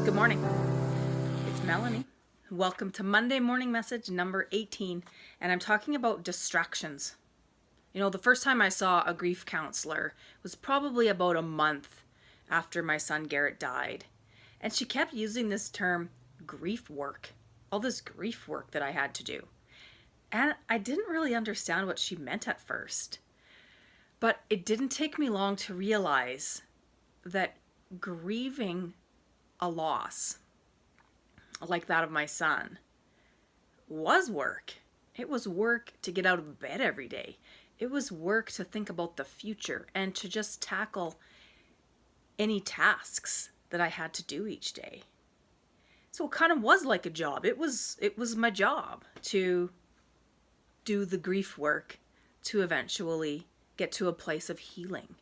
Good morning. It's Melanie. Welcome to Monday Morning Message number 18, and I'm talking about distractions. You know, the first time I saw a grief counselor was probably about a month after my son Garrett died, and she kept using this term grief work, all this grief work that I had to do. And I didn't really understand what she meant at first, but it didn't take me long to realize that grieving a loss like that of my son was work. It was work to get out of bed every day. It was work to think about the future and to just tackle any tasks that I had to do each day. So it kind of was like a job. It was my job to do the grief work to eventually get to a place of healing.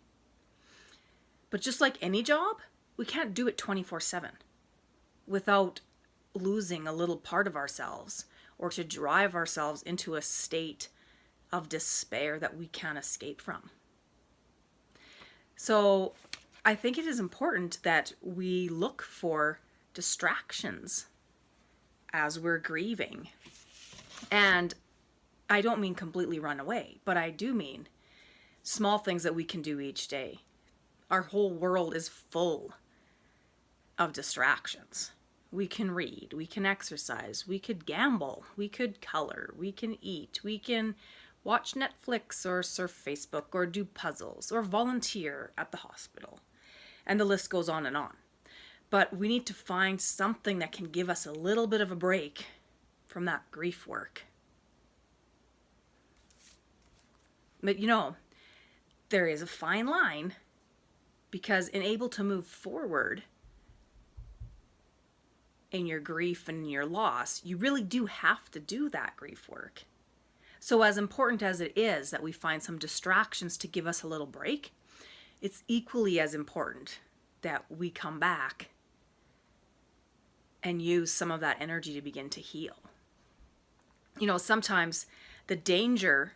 But just like any job, we can't do it 24/7 without losing a little part of ourselves or to drive ourselves into a state of despair that we can't escape from. So I think it is important that we look for distractions as we're grieving. And I don't mean completely run away, but I do mean small things that we can do each day. Our whole world is full of distractions. We can read, we can exercise, we could gamble, we could color, we can eat, we can watch Netflix or surf Facebook or do puzzles or volunteer at the hospital. And the list goes on and on. But we need to find something that can give us a little bit of a break from that grief work. But you know, there is a fine line, because in able to move forward in your grief and your loss, you really do have to do that grief work. So as important as it is that we find some distractions to give us a little break, it's equally as important that we come back and use some of that energy to begin to heal. You know, sometimes the danger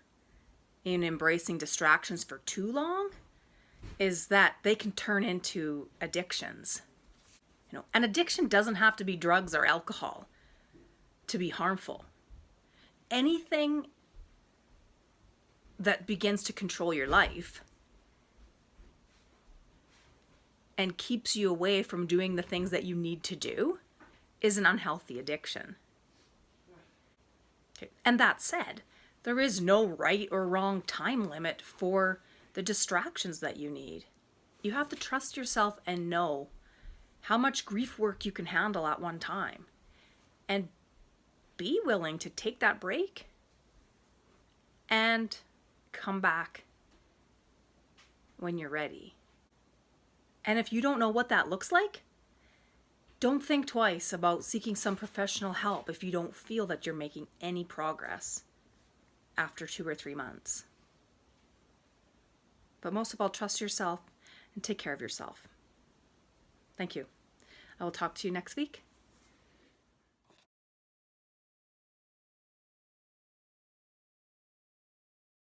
in embracing distractions for too long is that they can turn into addictions. You know, an addiction doesn't have to be drugs or alcohol to be harmful. Anything that begins to control your life and keeps you away from doing the things that you need to do is an unhealthy addiction. Okay. And that said, there is no right or wrong time limit for the distractions that you need. You have to trust yourself and know how much grief work you can handle at one time, and be willing to take that break and come back when you're ready. And if you don't know what that looks like, don't think twice about seeking some professional help if you don't feel that you're making any progress after 2 or 3 months. But most of all, trust yourself and take care of yourself. Thank you. I will talk to you next week.